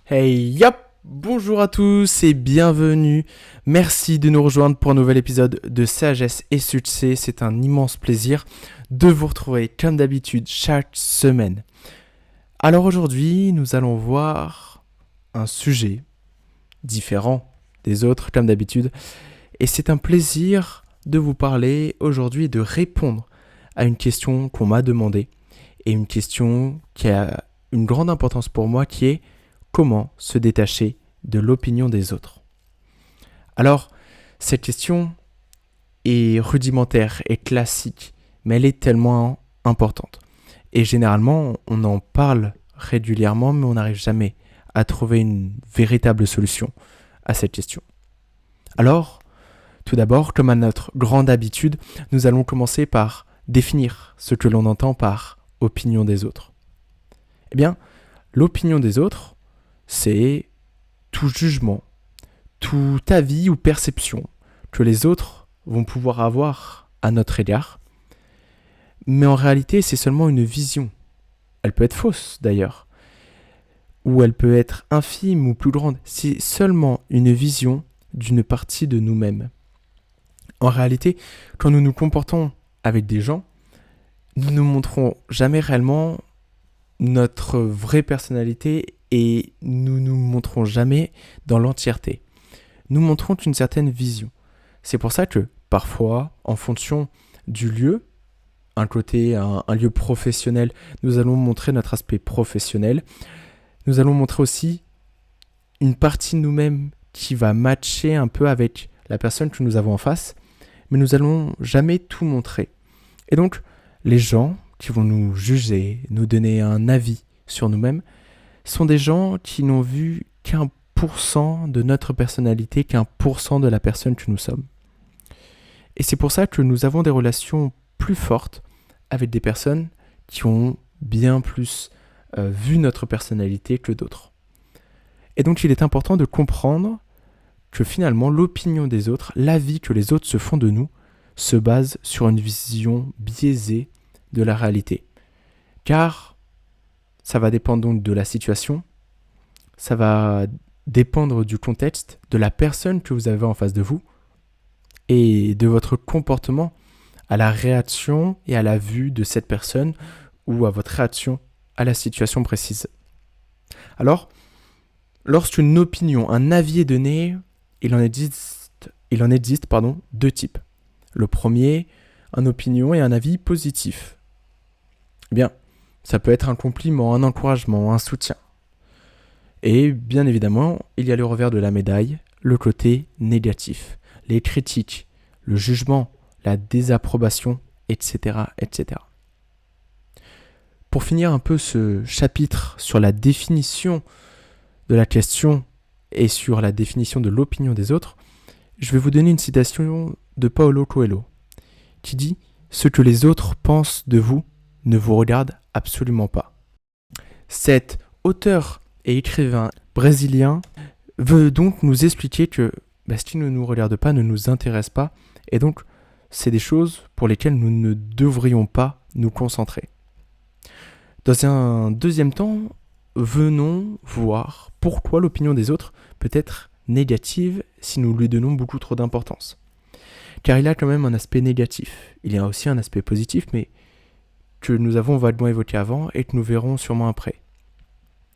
Hey, yop! Bonjour à tous et bienvenue. Merci de nous rejoindre pour un nouvel épisode de Sagesse et Succès. C'est un immense plaisir de vous retrouver comme d'habitude chaque semaine. Alors aujourd'hui, nous allons voir un sujet différent des autres comme d'habitude. Et c'est un plaisir de vous parler aujourd'hui et de répondre à une question qu'on m'a demandée. Et une question qui a une grande importance pour moi qui est: comment se détacher de l'opinion des autres? Alors, cette question est rudimentaire et classique, mais elle est tellement importante. Et généralement, on en parle régulièrement, mais on n'arrive jamais à trouver une véritable solution à cette question. Alors, tout d'abord, comme à notre grande habitude, nous allons commencer par définir ce que l'on entend par opinion des autres. Eh bien, l'opinion des autres, c'est tout jugement, tout avis ou perception que les autres vont pouvoir avoir à notre égard. Mais en réalité, c'est seulement une vision. Elle peut être fausse d'ailleurs, ou elle peut être infime ou plus grande. C'est seulement une vision d'une partie de nous-mêmes. En réalité, quand nous nous comportons avec des gens, nous ne montrons jamais réellement notre vraie personnalité et nous nous montrons jamais dans l'entièreté. Nous montrons une certaine vision. C'est pour ça que parfois, en fonction du lieu, un lieu professionnel, nous allons montrer notre aspect professionnel. Nous allons montrer aussi une partie de nous-mêmes qui va matcher un peu avec la personne que nous avons en face, mais nous allons jamais tout montrer. Et donc, les gens qui vont nous juger, nous donner un avis sur nous-mêmes, sont des gens qui n'ont vu qu'un % de notre personnalité, qu'un % de la personne que nous sommes. Et c'est pour ça que nous avons des relations plus fortes avec des personnes qui ont bien plus vu notre personnalité que d'autres. Et donc il est important de comprendre que finalement l'opinion des autres, l'avis que les autres se font de nous, se base sur une vision biaisée de la réalité. Car ça va dépendre donc de la situation, ça va dépendre du contexte, de la personne que vous avez en face de vous et de votre comportement à la réaction et à la vue de cette personne ou à votre réaction à la situation précise. Alors, lorsqu'une opinion, un avis est donné, il en existe deux types. Le premier, une opinion et un avis positif. Eh bien, ça peut être un compliment, un encouragement, un soutien. Et bien évidemment, il y a le revers de la médaille, le côté négatif, les critiques, le jugement, la désapprobation, etc., etc. Pour finir un peu ce chapitre sur la définition de la question et sur la définition de l'opinion des autres, je vais vous donner une citation de Paulo Coelho qui dit « Ce que les autres pensent de vous ne vous regarde absolument pas ». Cet auteur et écrivain brésilien veut donc nous expliquer que ce qui ne nous regarde pas ne nous intéresse pas, et donc c'est des choses pour lesquelles nous ne devrions pas nous concentrer. Dans un deuxième temps, venons voir pourquoi l'opinion des autres peut être négative si nous lui donnons beaucoup trop d'importance. Car il a quand même un aspect négatif. Il y a aussi un aspect positif, mais que nous avons vaguement évoqué avant et que nous verrons sûrement après.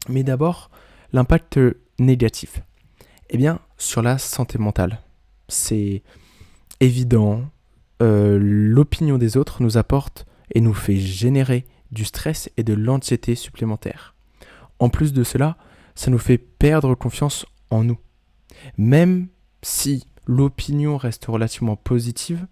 Mais d'abord, l'impact négatif. Eh bien, sur la santé mentale. C'est évident, l'opinion des autres nous apporte et nous fait générer du stress et de l'anxiété supplémentaire. En plus de cela, ça nous fait perdre confiance en nous. Même si l'opinion reste relativement positive,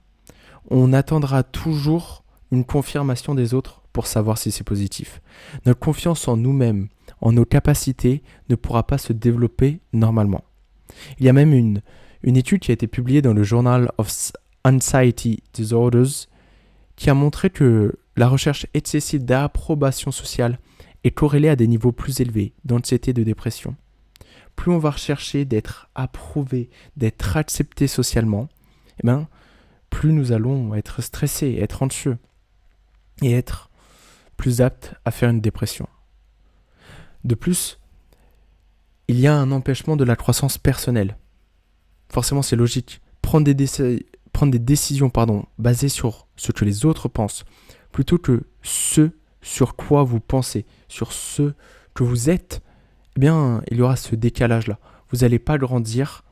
on attendra toujours une confirmation des autres pour savoir si c'est positif. Notre confiance en nous-mêmes, en nos capacités, ne pourra pas se développer normalement. Il y a même une étude qui a été publiée dans le Journal of Anxiety Disorders qui a montré que la recherche excessive d'approbation sociale est corrélée à des niveaux plus élevés d'anxiété et de dépression. Plus on va rechercher d'être approuvé, d'être accepté socialement, plus nous allons être stressés, être anxieux et être plus aptes à faire une dépression. De plus, il y a un empêchement de la croissance personnelle. Forcément, c'est logique. Prendre des décisions basées sur ce que les autres pensent, plutôt que ce sur quoi vous pensez, sur ce que vous êtes, eh bien, il y aura ce décalage-là. Vous n'allez pas grandir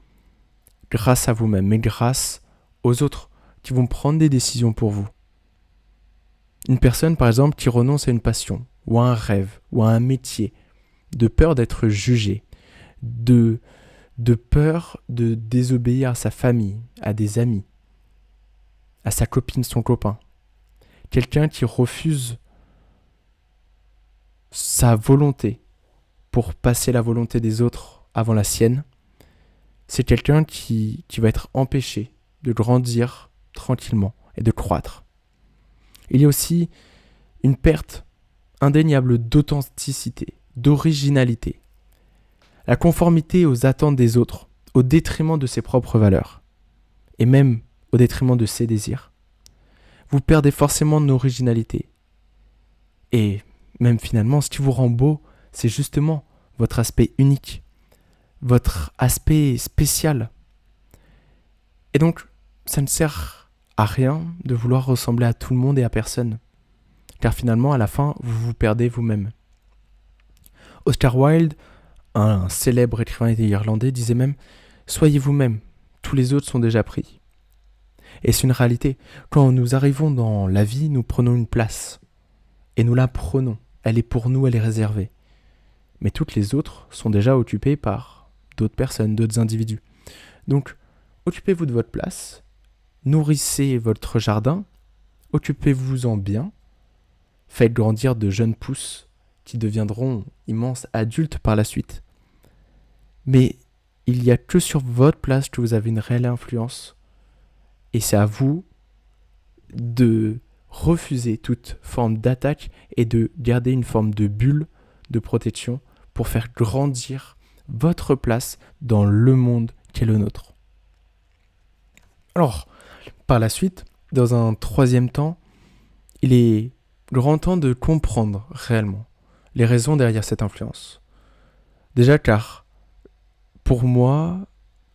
grâce à vous-même, mais grâce aux autres qui vont prendre des décisions pour vous. Une personne, par exemple, qui renonce à une passion, ou à un rêve, ou à un métier, de peur d'être jugé, de peur de désobéir à sa famille, à des amis, à sa copine, son copain. Quelqu'un qui refuse sa volonté pour passer la volonté des autres avant la sienne, c'est quelqu'un qui va être empêché de grandir tranquillement et de croître. Il y a aussi une perte indéniable d'authenticité, d'originalité. La conformité aux attentes des autres, au détriment de ses propres valeurs, et même au détriment de ses désirs. Vous perdez forcément de l'originalité. Et même finalement, ce qui vous rend beau, c'est justement votre aspect unique, votre aspect spécial. Et donc, ça ne sert à rien de vouloir ressembler à tout le monde et à personne. Car finalement, à la fin, vous vous perdez vous-même. Oscar Wilde, un célèbre écrivain irlandais, disait même « Soyez vous-même, tous les autres sont déjà pris ». Et c'est une réalité. Quand nous arrivons dans la vie, nous prenons une place. Et nous la prenons. Elle est pour nous, elle est réservée. Mais toutes les autres sont déjà occupées par d'autres personnes, d'autres individus. Donc, occupez-vous de votre place, nourrissez votre jardin, occupez-vous-en bien, faites grandir de jeunes pousses qui deviendront immenses adultes par la suite. Mais il n'y a que sur votre place que vous avez une réelle influence. Et c'est à vous de refuser toute forme d'attaque et de garder une forme de bulle de protection pour faire grandir votre place dans le monde qui est le nôtre. Alors, par la suite, dans un troisième temps, il est grand temps de comprendre réellement les raisons derrière cette influence. Déjà car, pour moi,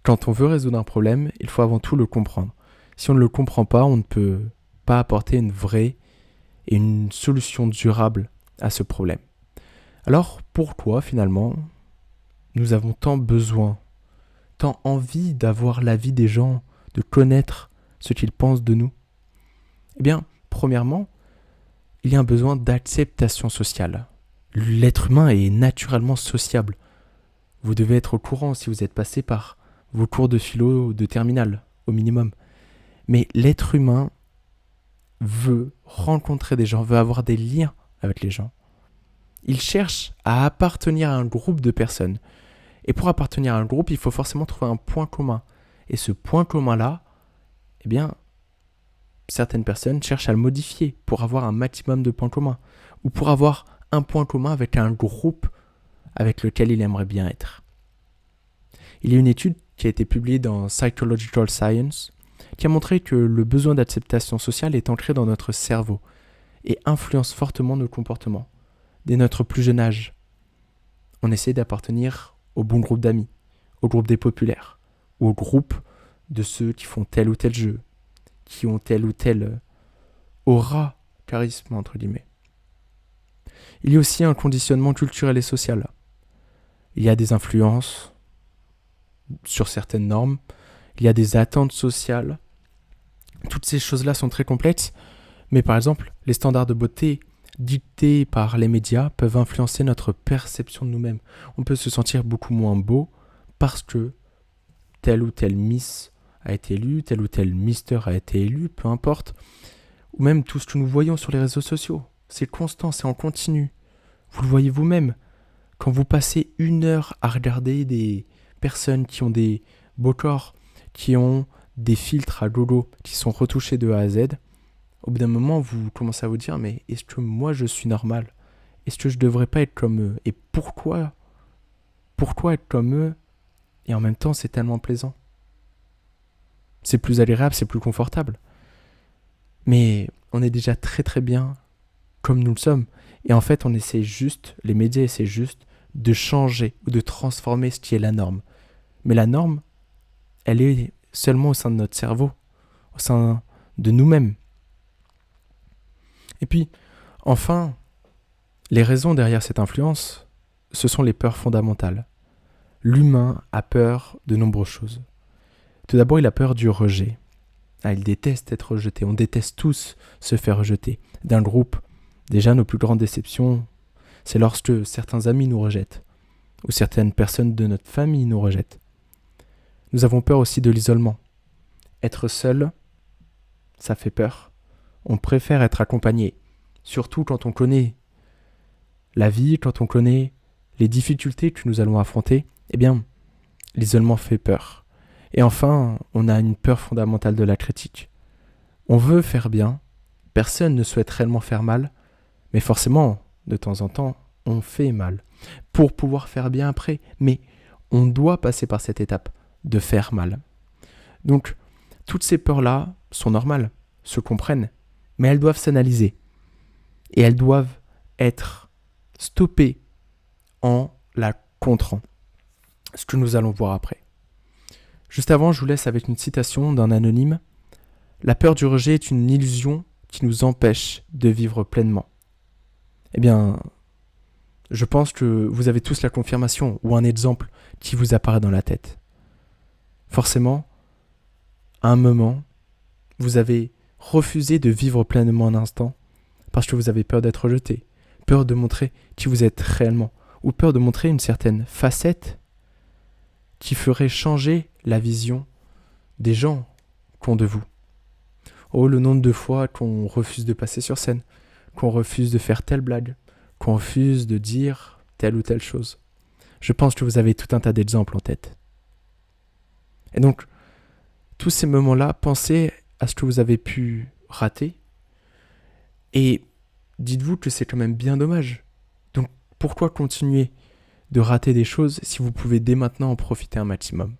quand on veut résoudre un problème, il faut avant tout le comprendre. Si on ne le comprend pas, on ne peut pas apporter une vraie et une solution durable à ce problème. Alors, pourquoi finalement nous avons tant besoin, tant envie d'avoir l'avis des gens, de connaître ce qu'ils pensent de nous? Eh bien, premièrement, il y a un besoin d'acceptation sociale. L'être humain est naturellement sociable. Vous devez être au courant si vous êtes passé par vos cours de philo de terminale, au minimum. Mais l'être humain veut rencontrer des gens, veut avoir des liens avec les gens. Il cherche à appartenir à un groupe de personnes. Et pour appartenir à un groupe, il faut forcément trouver un point commun. Et ce point commun-là, eh bien, certaines personnes cherchent à le modifier pour avoir un maximum de points communs. Ou pour avoir un point commun avec un groupe avec lequel il aimerait bien être. Il y a une étude qui a été publiée dans Psychological Science qui a montré que le besoin d'acceptation sociale est ancré dans notre cerveau et influence fortement nos comportements. Dès notre plus jeune âge, on essaie d'appartenir au bon groupe d'amis, au groupe des populaires, ou au groupe de ceux qui font tel ou tel jeu, qui ont tel ou tel aura, charisme, entre guillemets. Il y a aussi un conditionnement culturel et social. Il y a des influences sur certaines normes, il y a des attentes sociales. Toutes ces choses-là sont très complexes, mais par exemple, les standards de beauté dictés par les médias peuvent influencer notre perception de nous-mêmes. On peut se sentir beaucoup moins beau parce que tel ou tel Miss a été élu, tel ou tel Mister a été élu, peu importe. Ou même tout ce que nous voyons sur les réseaux sociaux. C'est constant, c'est en continu. Vous le voyez vous-même. Quand vous passez 1 heure à regarder des personnes qui ont des beaux corps, qui ont des filtres à gogo, qui sont retouchés de A à Z, au bout d'un moment, vous commencez à vous dire « Mais est-ce que moi, je suis normal ? Est-ce que je ne devrais pas être comme eux ? Et pourquoi être comme eux ? Et en même temps, c'est tellement plaisant. C'est plus agréable, c'est plus confortable. Mais on est déjà très très bien comme nous le sommes. Et en fait, on essaie juste, les médias essaient juste de changer ou de transformer ce qui est la norme. Mais la norme, elle est seulement au sein de notre cerveau, au sein de nous-mêmes. Et puis, enfin, les raisons derrière cette influence, ce sont les peurs fondamentales. L'humain a peur de nombreuses choses. Tout d'abord, il a peur du rejet. Il déteste être rejeté. On déteste tous se faire rejeter. D'un groupe, déjà nos plus grandes déceptions, c'est lorsque certains amis nous rejettent, ou certaines personnes de notre famille nous rejettent. Nous avons peur aussi de l'isolement. Être seul, ça fait peur. On préfère être accompagné, surtout quand on connaît la vie, quand on connaît les difficultés que nous allons affronter. Eh bien, l'isolement fait peur. Et enfin, on a une peur fondamentale de la critique. On veut faire bien, personne ne souhaite réellement faire mal, mais forcément, de temps en temps, on fait mal pour pouvoir faire bien après. Mais on doit passer par cette étape de faire mal. Donc, toutes ces peurs-là sont normales, se comprennent, mais elles doivent s'analyser. Et elles doivent être stoppées en la contrant. Ce que nous allons voir après. Juste avant, je vous laisse avec une citation d'un anonyme. « La peur du rejet est une illusion qui nous empêche de vivre pleinement. » Eh bien, je pense que vous avez tous la confirmation ou un exemple qui vous apparaît dans la tête. Forcément, à un moment, vous avez refusé de vivre pleinement un instant parce que vous avez peur d'être rejeté, peur de montrer qui vous êtes réellement, ou peur de montrer une certaine facette qui ferait changer la vision des gens qu'ont de vous. Oh, le nombre de fois qu'on refuse de passer sur scène, qu'on refuse de faire telle blague, qu'on refuse de dire telle ou telle chose. Je pense que vous avez tout un tas d'exemples en tête. Et donc, tous ces moments-là, pensez à ce que vous avez pu rater et dites-vous que c'est quand même bien dommage. Donc, pourquoi continuer de rater des choses si vous pouvez dès maintenant en profiter un maximum?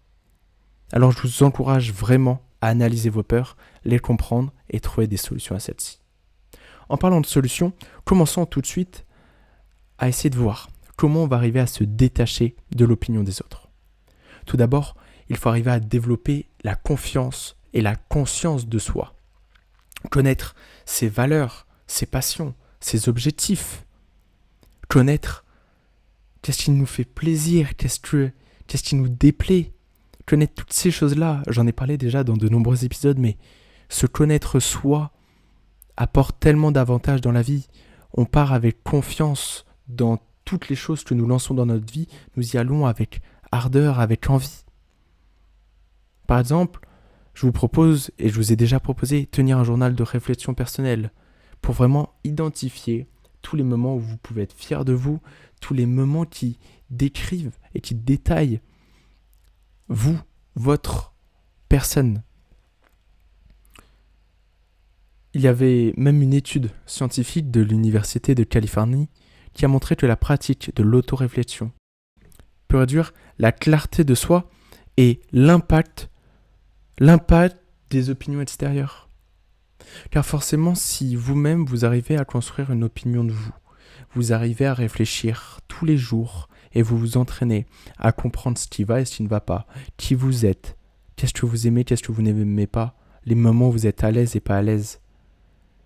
Alors, je vous encourage vraiment à analyser vos peurs, les comprendre et trouver des solutions à celles-ci. En parlant de solutions, commençons tout de suite à essayer de voir comment on va arriver à se détacher de l'opinion des autres. Tout d'abord, il faut arriver à développer la confiance et la conscience de soi. Connaître ses valeurs, ses passions, ses objectifs. Connaître qu'est-ce qui nous fait plaisir, qu'est-ce qui nous déplaît. Connaître toutes ces choses-là, j'en ai parlé déjà dans de nombreux épisodes, mais se connaître soi apporte tellement d'avantages dans la vie. On part avec confiance dans toutes les choses que nous lançons dans notre vie. Nous y allons avec ardeur, avec envie. Par exemple, je vous propose, et je vous ai déjà proposé, tenir un journal de réflexion personnelle pour vraiment identifier tous les moments où vous pouvez être fier de vous, tous les moments qui décrivent et qui détaillent vous, votre personne. Il y avait même une étude scientifique de l'Université de Californie qui a montré que la pratique de l'autoréflexion peut réduire la clarté de soi et l'impact des opinions extérieures. Car forcément, si vous-même vous arrivez à construire une opinion de vous, vous arrivez à réfléchir tous les jours et vous vous entraînez à comprendre ce qui va et ce qui ne va pas, qui vous êtes, qu'est-ce que vous aimez, qu'est-ce que vous n'aimez pas, les moments où vous êtes à l'aise et pas à l'aise.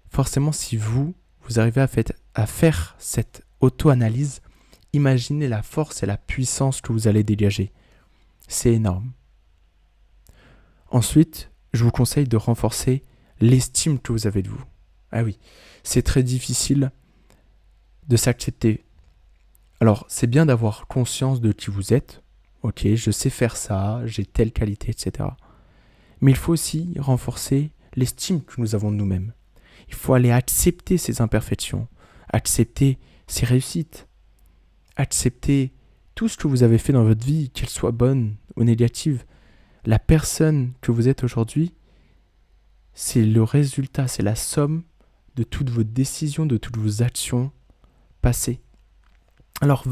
Forcément, si vous arrivez à faire cette auto-analyse, imaginez la force et la puissance que vous allez dégager. C'est énorme. Ensuite, je vous conseille de renforcer l'estime que vous avez de vous. Ah oui, c'est très difficile de s'accepter. Alors, c'est bien d'avoir conscience de qui vous êtes. Ok, je sais faire ça, j'ai telle qualité, etc. Mais il faut aussi renforcer l'estime que nous avons de nous-mêmes. Il faut aller accepter ses imperfections, accepter ses réussites, accepter tout ce que vous avez fait dans votre vie, qu'elle soit bonne ou négative. La personne que vous êtes aujourd'hui, c'est le résultat, c'est la somme de toutes vos décisions, de toutes vos actions passées. Alors,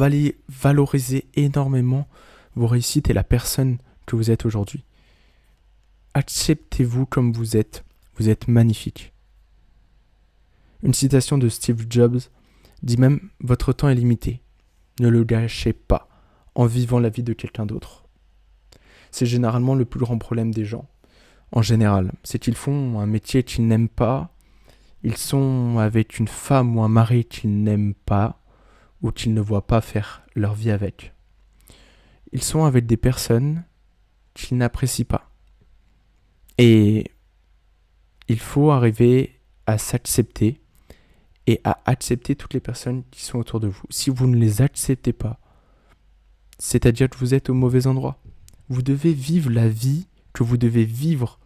valorisez énormément vos réussites et la personne que vous êtes aujourd'hui. Acceptez-vous comme vous êtes magnifique. Une citation de Steve Jobs dit même « Votre temps est limité. Ne le gâchez pas en vivant la vie de quelqu'un d'autre. C'est généralement le plus grand problème des gens. En général, c'est qu'ils font un métier qu'ils n'aiment pas, ils sont avec une femme ou un mari qu'ils n'aiment pas, ou qu'ils ne voient pas faire leur vie avec. Ils sont avec des personnes qu'ils n'apprécient pas. Et il faut arriver à s'accepter et à accepter toutes les personnes qui sont autour de vous. Si vous ne les acceptez pas, c'est-à-dire que vous êtes au mauvais endroit. Vous devez vivre la vie que vous devez vivre.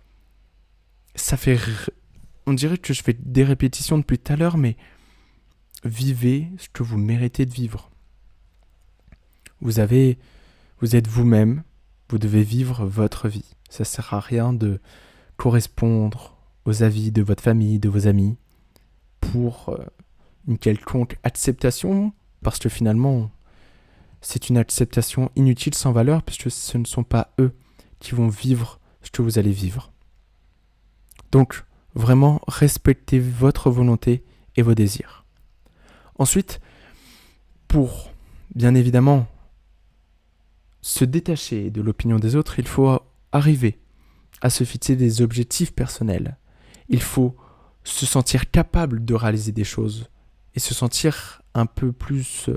On dirait que je fais des répétitions depuis tout à l'heure, mais vivez ce que vous méritez de vivre. Vous êtes vous-même, vous devez vivre votre vie. Ça ne sert à rien de correspondre aux avis de votre famille, de vos amis, pour une quelconque acceptation, parce que finalement, c'est une acceptation inutile, sans valeur, puisque ce ne sont pas eux qui vont vivre ce que vous allez vivre. Donc, vraiment, respectez votre volonté et vos désirs. Ensuite, pour, bien évidemment, se détacher de l'opinion des autres, il faut arriver à se fixer des objectifs personnels. Il faut se sentir capable de réaliser des choses et se sentir un peu plus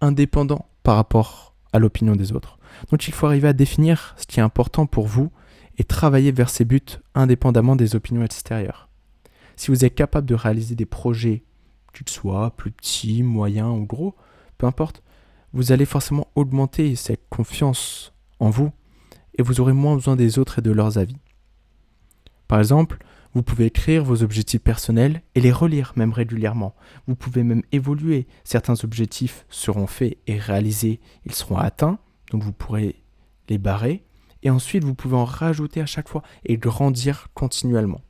indépendant par rapport à l'opinion des autres. Donc il faut arriver à définir ce qui est important pour vous et travailler vers ces buts indépendamment des opinions extérieures. Si vous êtes capable de réaliser des projets, qu'ils soient plus petits, moyens ou gros, peu importe, vous allez forcément augmenter cette confiance en vous et vous aurez moins besoin des autres et de leurs avis. Par exemple, vous pouvez écrire vos objectifs personnels et les relire même régulièrement. Vous pouvez même évoluer. Certains objectifs seront faits et réalisés, ils seront atteints, donc vous pourrez les barrer. Et ensuite, vous pouvez en rajouter à chaque fois et grandir continuellement.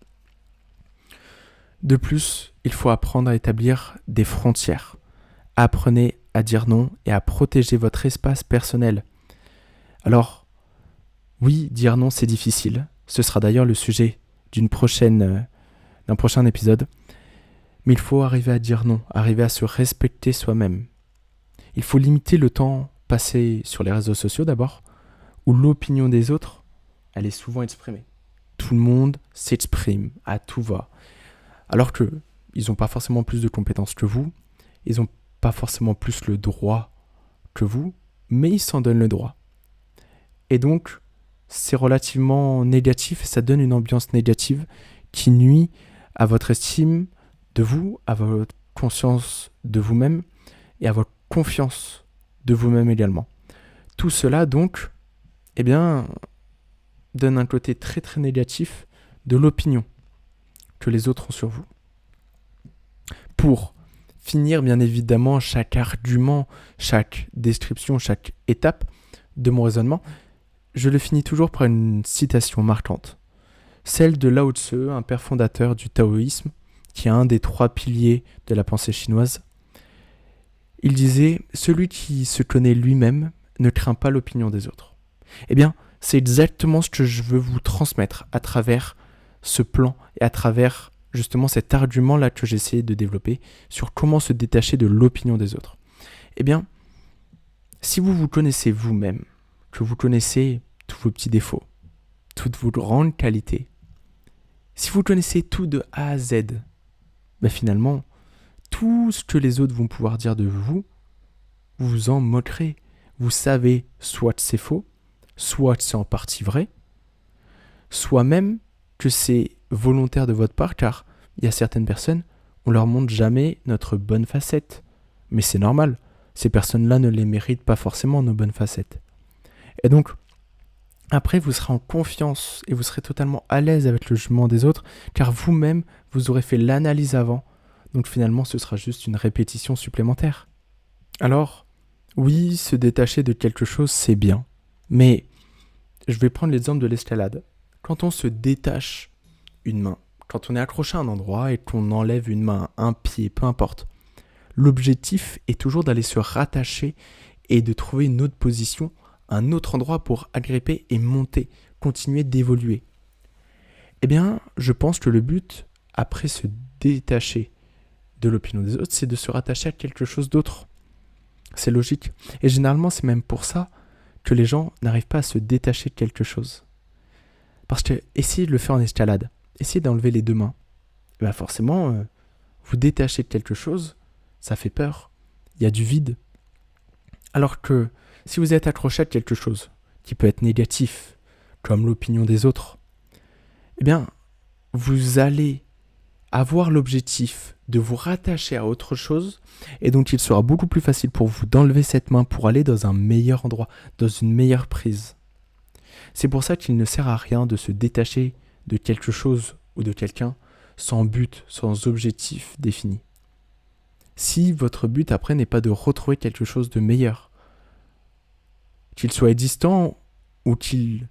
De plus, il faut apprendre à établir des frontières. Apprenez à dire non et à protéger votre espace personnel. Alors, oui, dire non, c'est difficile. Ce sera d'ailleurs le sujet d'un prochain épisode. Mais il faut arriver à dire non, arriver à se respecter soi-même. Il faut limiter le temps passé sur les réseaux sociaux d'abord, où l'opinion des autres, elle est souvent exprimée. Tout le monde s'exprime, à tout va. Alors qu'ils n'ont pas forcément plus de compétences que vous, ils n'ont pas forcément plus le droit que vous, mais ils s'en donnent le droit. Et donc, c'est relativement négatif et ça donne une ambiance négative qui nuit à votre estime de vous, à votre conscience de vous-même et à votre confiance de vous-même également. Tout cela donc, donne un côté très très négatif de l'opinion que les autres ont sur vous. Pour finir bien évidemment chaque argument, chaque description, chaque étape de mon raisonnement, je le finis toujours par une citation marquante. Celle de Lao Tzu, un père fondateur du taoïsme, qui est un des 3 piliers de la pensée chinoise. Il disait « Celui qui se connaît lui-même ne craint pas l'opinion des autres ». Eh bien, c'est exactement ce que je veux vous transmettre à travers ce plan et à travers justement cet argument-là que j'ai essayé de développer sur comment se détacher de l'opinion des autres. Eh bien, si vous vous connaissez vous-même, que vous connaissez tous vos petits défauts, toutes vos grandes qualités, si vous connaissez tout de A à Z, finalement, tout ce que les autres vont pouvoir dire de vous, vous vous en moquerez. Vous savez soit que c'est faux, soit que c'est en partie vrai, soit même que c'est volontaire de votre part, car il y a certaines personnes, on leur montre jamais notre bonne facette. Mais c'est normal, ces personnes-là ne les méritent pas forcément, nos bonnes facettes. Et donc, après, vous serez en confiance et vous serez totalement à l'aise avec le jugement des autres, car vous-même, vous aurez fait l'analyse avant. Donc finalement, ce sera juste une répétition supplémentaire. Alors, oui, se détacher de quelque chose, c'est bien. Mais je vais prendre l'exemple de l'escalade. Quand on se détache une main, quand on est accroché à un endroit et qu'on enlève une main, un pied, peu importe, l'objectif est toujours d'aller se rattacher et de trouver une autre position, un autre endroit pour agripper et monter, continuer d'évoluer. Eh bien, je pense que le but, après se détacher de l'opinion des autres, c'est de se rattacher à quelque chose d'autre. C'est logique. Et généralement, c'est même pour ça que les gens n'arrivent pas à se détacher de quelque chose. Parce que essayez de le faire en escalade. Essayez d'enlever les deux mains. Et bien forcément, vous détachez de quelque chose, ça fait peur. Il y a du vide. Alors que si vous êtes accroché à quelque chose qui peut être négatif, comme l'opinion des autres, eh bien, vous allez avoir l'objectif de vous rattacher à autre chose et donc il sera beaucoup plus facile pour vous d'enlever cette main pour aller dans un meilleur endroit, dans une meilleure prise. C'est pour ça qu'il ne sert à rien de se détacher de quelque chose ou de quelqu'un sans but, sans objectif défini. Si votre but après n'est pas de retrouver quelque chose de meilleur, qu'il soit existant ou qu'il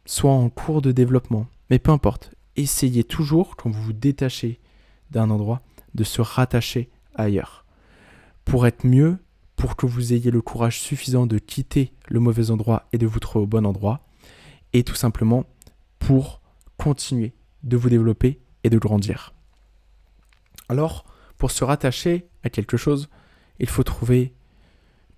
soit en cours de développement, mais peu importe, essayez toujours, quand vous vous détachez d'un endroit, de se rattacher ailleurs. Pour être mieux, pour que vous ayez le courage suffisant de quitter le mauvais endroit et de vous trouver au bon endroit, et tout simplement pour continuer de vous développer et de grandir. Alors, pour se rattacher à quelque chose, il faut trouver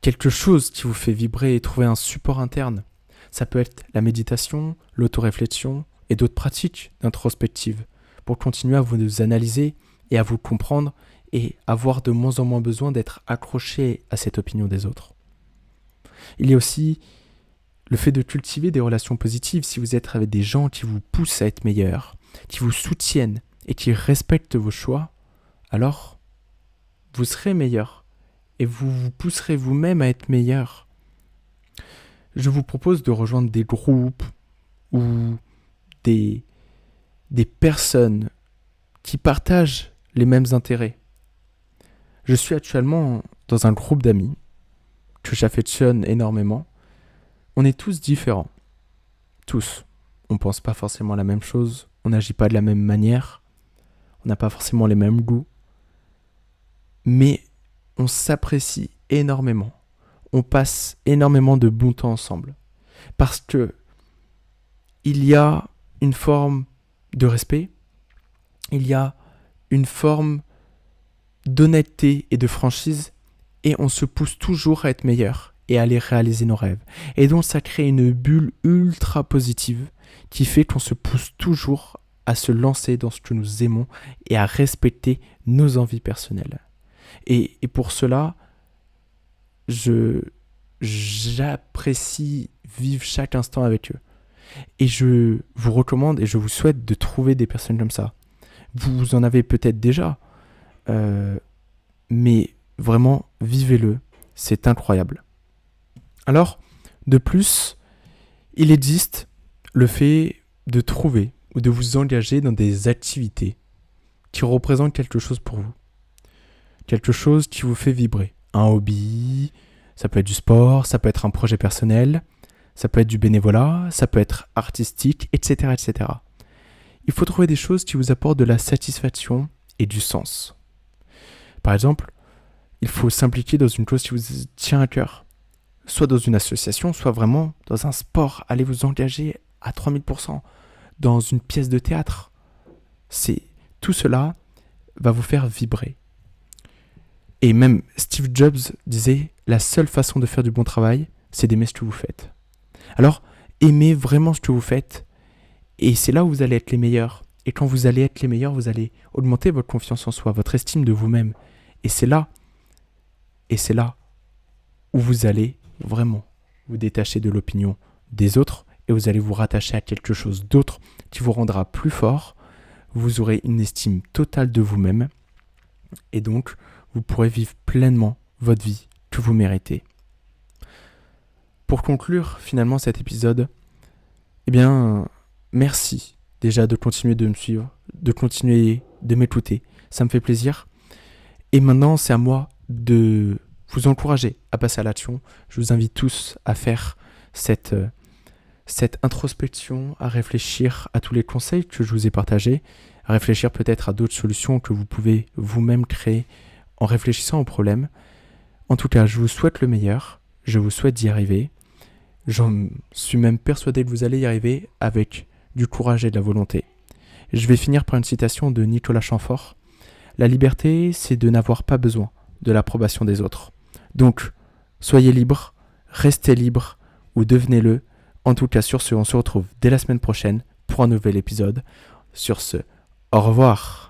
quelque chose qui vous fait vibrer et trouver un support interne. Ça peut être la méditation, l'autoréflexion et d'autres pratiques d'introspective pour continuer à vous analyser et à vous comprendre et avoir de moins en moins besoin d'être accroché à cette opinion des autres. Il y a aussi le fait de cultiver des relations positives. Si vous êtes avec des gens qui vous poussent à être meilleurs, qui vous soutiennent et qui respectent vos choix, alors vous serez meilleur et vous vous pousserez vous-même à être meilleur. Je vous propose de rejoindre des groupes ou des personnes qui partagent les mêmes intérêts. Je suis actuellement dans un groupe d'amis que j'affectionne énormément. On est tous différents. Tous. On ne pense pas forcément la même chose. On n'agit pas de la même manière. On n'a pas forcément les mêmes goûts. Mais on s'apprécie énormément. On passe énormément de bon temps ensemble. Parce que il y a une forme de respect. Il y a une forme d'honnêteté et de franchise. Et on se pousse toujours à être meilleur et à aller réaliser nos rêves. Et donc ça crée une bulle ultra positive qui fait qu'on se pousse toujours à se lancer dans ce que nous aimons et à respecter nos envies personnelles. Et pour cela, j'apprécie vivre chaque instant avec eux. Et je vous recommande et je vous souhaite de trouver des personnes comme ça. Vous en avez peut-être déjà, mais vraiment, vivez-le, c'est incroyable. Alors, de plus, il existe le fait de trouver ou de vous engager dans des activités qui représentent quelque chose pour vous. Quelque chose qui vous fait vibrer. Un hobby, ça peut être du sport, ça peut être un projet personnel, ça peut être du bénévolat, ça peut être artistique, etc., etc. Il faut trouver des choses qui vous apportent de la satisfaction et du sens. Par exemple, il faut s'impliquer dans une chose qui vous tient à cœur. Soit dans une association, soit vraiment dans un sport. Allez vous engager à 3000% dans une pièce de théâtre. Tout cela va vous faire vibrer. Et même Steve Jobs disait, la seule façon de faire du bon travail, c'est d'aimer ce que vous faites. Alors, aimez vraiment ce que vous faites, et c'est là où vous allez être les meilleurs. Et quand vous allez être les meilleurs, vous allez augmenter votre confiance en soi, votre estime de vous-même. Et c'est là où vous allez vraiment vous détacher de l'opinion des autres, et vous allez vous rattacher à quelque chose d'autre qui vous rendra plus fort. Vous aurez une estime totale de vous-même, et donc vous pourrez vivre pleinement votre vie que vous méritez. Pour conclure finalement cet épisode, eh bien, merci déjà de continuer de me suivre, de continuer de m'écouter. Ça me fait plaisir. Et maintenant, c'est à moi de vous encourager à passer à l'action. Je vous invite tous à faire cette introspection, à réfléchir à tous les conseils que je vous ai partagés, à réfléchir peut-être à d'autres solutions que vous pouvez vous-même créer en réfléchissant aux problèmes. En tout cas, je vous souhaite le meilleur, je vous souhaite d'y arriver. J'en suis même persuadé que vous allez y arriver avec du courage et de la volonté. Je vais finir par une citation de Nicolas Chamfort. La liberté, c'est de n'avoir pas besoin de l'approbation des autres. Donc, Soyez libre, restez libre ou devenez-le. En tout cas, sur ce, on se retrouve dès la semaine prochaine pour un nouvel épisode. Sur ce, au revoir.